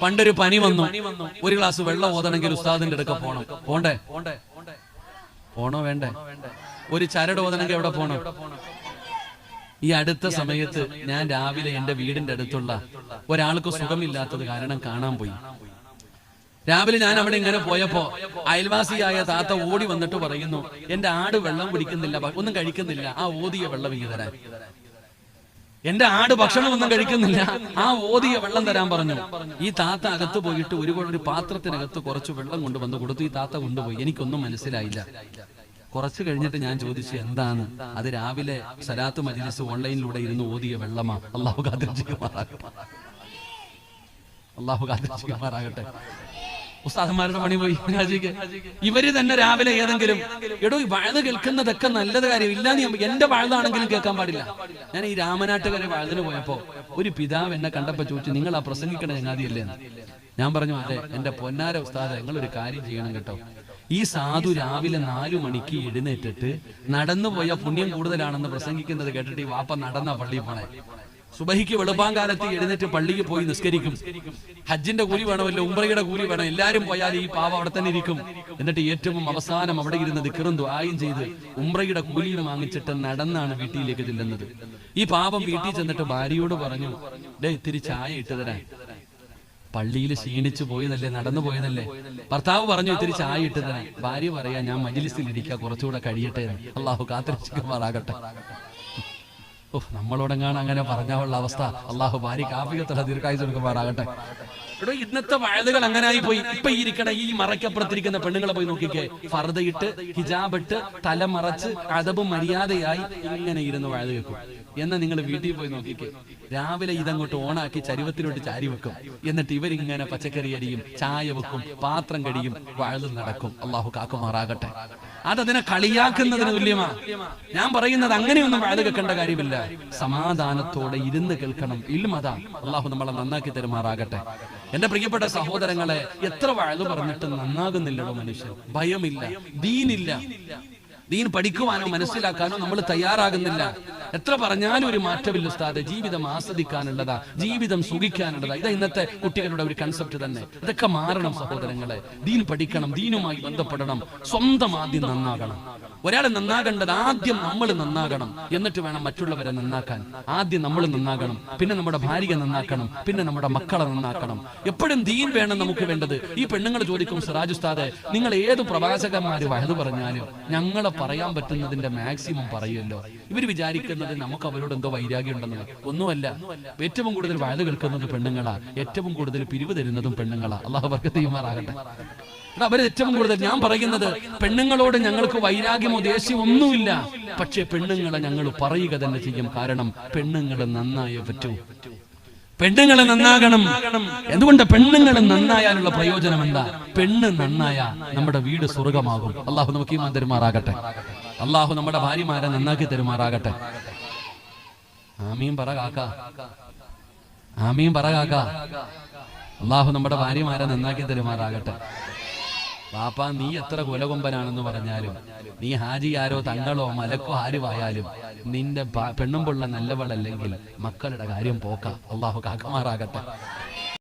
പണ്ടൊരു പനി വന്നു, ഒരു ഗ്ലാസ് വെള്ളം ഓതണമെങ്കിൽ ഉസ്താദിന്റെ അടുക്ക പോണം. പോണോ വേണ്ടേ? ഒരു ചരട് ഓതണമെങ്കിൽ എവിടെ പോണം? ഈ അടുത്ത സമയത്ത് ഞാൻ രാവിലെ എന്റെ വീടിന്റെ അടുത്തുള്ള ഒരാൾക്ക് സുഖമില്ലാത്തത് കാരണം കാണാൻ പോയി. രാവിലെ ഞാൻ അവിടെ ഇങ്ങനെ പോയപ്പോ അയൽവാസിയായ താത്ത ഓടി വന്നിട്ട് പറയുന്നു, എന്റെ ആട് വെള്ളം കുടിക്കുന്നില്ല, ഒന്നും കഴിക്കുന്നില്ല, ആ ഓതിയ വെള്ളം ഇങ്ങ് തരാൻ. എന്റെ ആട് ഭക്ഷണം ഒന്നും കഴിക്കുന്നില്ല, ആ ഓതിയ വെള്ളം തരാൻ പറഞ്ഞു. ഈ താത്ത അകത്ത് പോയിട്ട് ഒരു പാത്രത്തിനകത്ത് കുറച്ച് വെള്ളം കൊണ്ടുവന്ന് കൊടുത്തു. ഈ താത്ത കൊണ്ടുപോയി. എനിക്കൊന്നും മനസ്സിലായില്ല. കുറച്ച് കഴിഞ്ഞിട്ട് ഞാൻ ചോദിച്ചു, എന്താണ്? അത് രാവിലെ സലാത്ത് മജ്ലിസ് ഓൺലൈനിലൂടെ ഇരുന്ന് ഓതിയ വെള്ളമാ. അല്ലാഹു കാത്തിരക്ഷിക്കുമാറാകട്ടെ. ഉസ്താദന്മാരുടെ പണി പോയി. ഇവര് തന്നെ രാവിലെ ഏതെങ്കിലും എടോ ഈ വഴുത് കേൾക്കുന്നതൊക്കെ നല്ലത് കാര്യം ഇല്ല. എന്റെ വഴുതാണെങ്കിലും കേൾക്കാൻ പാടില്ല. ഞാൻ ഈ രാമനാട്ടുകാരെ വഴുതിന് പോയപ്പോ ഒരു പിതാവ് എന്നെ കണ്ടപ്പോ ചോദിച്ചു, നിങ്ങൾ ആ പ്രസംഗിക്കണ ചങ്ങാതിയല്ലേ? ഞാൻ പറഞ്ഞു, അതെ. എന്റെ പൊന്നാര ഉസ്താദ്, നിങ്ങളൊരു കാര്യം ചെയ്യണം കേട്ടോ. ഈ സാധു രാവിലെ 4 മണിക്ക് എഴുന്നേറ്റിട്ട് നടന്നുപോയ പുണ്യം കൂടുതലാണെന്ന് പ്രസംഗിക്കുന്നത് കേട്ടിട്ട് ഈ വാപ്പ നടന്ന പള്ളിയിൽ പോണേ. സുബഹിക്ക് വെളുപ്പാങ്കാലത്ത് എഴുന്നേറ്റ് പള്ളിക്ക് പോയി നിസ്കരിക്കും. ഹജ്ജിന്റെ കൂലി വേണമല്ലോ, ഉംറയുടെ കൂലി വേണം. എല്ലാരും പോയാൽ ഈ പാവം അവിടെ തന്നെ ഇരിക്കും. എന്നിട്ട് ഏറ്റവും അവസാനം അവിടെ ഇരുന്ന് ദിക്റും ദുആയും ചെയ്ത് ഉംറയുടെ കൂലിയും വാങ്ങിച്ചിട്ട് നടന്നാണ് വീട്ടിലേക്ക് ചെല്ലുന്നത്. ഈ പാവം വീട്ടിൽ ചെന്നിട്ട് ഭാര്യയോട് പറഞ്ഞു, ഇത്തിരി ചായ ഇട്ട് തരാൻ. പള്ളിയിൽ ക്ഷീണിച്ചു പോയതല്ലേ, നടന്നു പോയതല്ലേ. ഭർത്താവ് പറഞ്ഞു, ഇത്തിരി ചായ ഇട്ട് തരാൻ. ഭാര്യ പറയാ, ഞാൻ മജ്ലിസിൽ ഇരിക്കുക, കുറച്ചുകൂടെ കഴിയട്ടെ. അല്ലാഹു കാത്തിരക്ഷിക്കുമാറാകട്ടെ. നമ്മളോടെങ്ങാണ് അങ്ങനെ പറഞ്ഞാലുള്ള അവസ്ഥ. അല്ലാഹു ഭാര്യക്ക് ആഫിയത്തുള്ള ദീർഘായുസ്സ് കൊടുക്കുമാറാകട്ടെ. എടോ, ഇന്നത്തെ വഴുതുകൾ അങ്ങനെ ആയി പോയി. ഇപ്പൊ ഇരിക്കണ ഈ മറയ്ക്കപ്പുറത്തിരിക്കുന്ന പെണ്ണുങ്ങളെ പോയി നോക്കിക്കേ. ഫർദയിട്ട് ഹിജാബിട്ട് തലമറച്ച് അദബും മര്യാദയായി ഇങ്ങനെ ഇരുന്ന് വഴുത് വെക്കും. എന്നാ നിങ്ങൾ വീട്ടിൽ പോയി നോക്കിക്കേ. രാവിലെ ഇതങ്ങോട്ട് ഓണാക്കി ചരുവത്തിലോട്ട് ചാരി വെക്കും. എന്നിട്ട് ഇവരിങ്ങനെ പച്ചക്കറി അരിയും ചായ വെക്കും, പാത്രം കടിയും, വഴുത് നടക്കും. അല്ലാഹു കാക്കുമാറാകട്ടെ. അതതിനെ കളിയാക്കുന്നതിന് തുല്യമാ. ഞാൻ പറയുന്നത് അങ്ങനെയൊന്നും വഴുത് കേൾക്കേണ്ട കാര്യമില്ല. സമാധാനത്തോടെ ഇരുന്ന് കേൾക്കണം. ഇൽമതാ. അല്ലാഹു നമ്മളെ നന്നാക്കി തരുമാറാകട്ടെ. എന്റെ പ്രിയപ്പെട്ട സഹോദരങ്ങളെ, എത്ര വഴുത് പറഞ്ഞിട്ട് നന്നാകുന്നില്ലടോ മനുഷ്യൻ. ഭയമില്ല, ദീനില്ല. ദീൻ പഠിക്കുവാനോ മനസ്സിലാക്കാനോ നമ്മൾ തയ്യാറാകുന്നില്ല. എത്ര പറഞ്ഞാലും ഒരു മാറ്റമില്ല ഉസ്താദെ. ജീവിതം ആസ്വദിക്കാനുള്ളതാ, ജീവിതം സുഖിക്കാനുള്ളതാ. ഇതാ ഇന്നത്തെ കുട്ടികളുടെ ഒരു കൺസെപ്റ്റ് തന്നെ. ഇതൊക്കെ മാറണം സഹോദരങ്ങളെ. ദീൻ പഠിക്കണം, ദീനുമായി ബന്ധപ്പെടണം. സ്വന്തം ആദ്യം നന്നാകണം. ഒരാൾ നന്നാകേണ്ടത് ആദ്യം നമ്മൾ നന്നാകണം, എന്നിട്ട് വേണം മറ്റുള്ളവരെ നന്നാക്കാൻ. ആദ്യം നമ്മൾ നന്നാകണം, പിന്നെ നമ്മുടെ ഭാര്യയെ നന്നാക്കണം, പിന്നെ നമ്മുടെ മക്കളെ നന്നാക്കണം. എപ്പോഴും ദീൻ വേണം നമുക്ക് വേണ്ടത്. ഈ പെണ്ണുങ്ങൾ ചോദിക്കും, സിറാജ് ഉസ്താദെ, നിങ്ങൾ ഏത് പ്രവാചകന്മാര് വഴുത് പറഞ്ഞാലും ഞങ്ങളെ പറയാൻ പറ്റുന്നതിന്റെ മാക്സിമം പറയുമല്ലോ. ഇവർ വിചാരിക്കുന്നത് നമുക്ക് അവരോട് എന്തോ വൈരാഗ്യം ഉണ്ടെന്ന്. ഒന്നുമല്ല. ഏറ്റവും കൂടുതൽ വഴുത് കേൾക്കുന്നത് പെണ്ണുങ്ങളാ, ഏറ്റവും കൂടുതൽ പിരിവ് തരുന്നതും പെണ്ണുങ്ങളാ. അല്ലാഹു ബർക്കത്ത് ചെയ്യുമാറാകട്ടെ. അവര് ഏറ്റവും കൂടുതൽ. ഞാൻ പറയുന്നത്, പെണ്ണുങ്ങളോട് ഞങ്ങൾക്ക് വൈരാഗ്യമോ ദേഷ്യമോ ഒന്നുമില്ല. പക്ഷെ പെണ്ണുങ്ങളെ ഞങ്ങൾ പറയുക തന്നെ ചെയ്യും. കാരണം പെണ്ണുങ്ങൾ നന്നായേ പറ്റൂ. പെണ്ണുങ്ങൾ നന്നാകണം. എന്തുകൊണ്ട്? പെണ്ണുങ്ങൾ നന്നായാലുള്ള പ്രയോജനം എന്താ? പെണ്ണ് നന്നായ നമ്മുടെ വീട് സ്വർഗമാകും. അല്ലാഹു നമുക്ക് ഈമാൻ തരുമാറാകട്ടെ. അല്ലാഹു നമ്മുടെ ഭാര്യമാരെ നന്നാക്കി തരുമാറാകട്ടെ. ആമീൻ പറ കാക്ക, ആമീൻ പറ കാക്ക. അല്ലാഹു നമ്മുടെ ഭാര്യമാരെ നന്നാക്കി തരുമാറാകട്ടെ. പാപ്പ, നീ എത്ര കുലകൊമ്പനാണെന്ന് പറഞ്ഞാലും, നീ ഹാജിയാരോ തങ്ങളോ മലക്കോ ആരുമായാലും, നിന്റെ പെണ്ണുമ്പുള്ള നല്ലവളല്ലെങ്കിൽ മക്കളുടെ കാര്യം പോക്ക. അല്ലാഹു കാക്കമാറാകട്ടെ.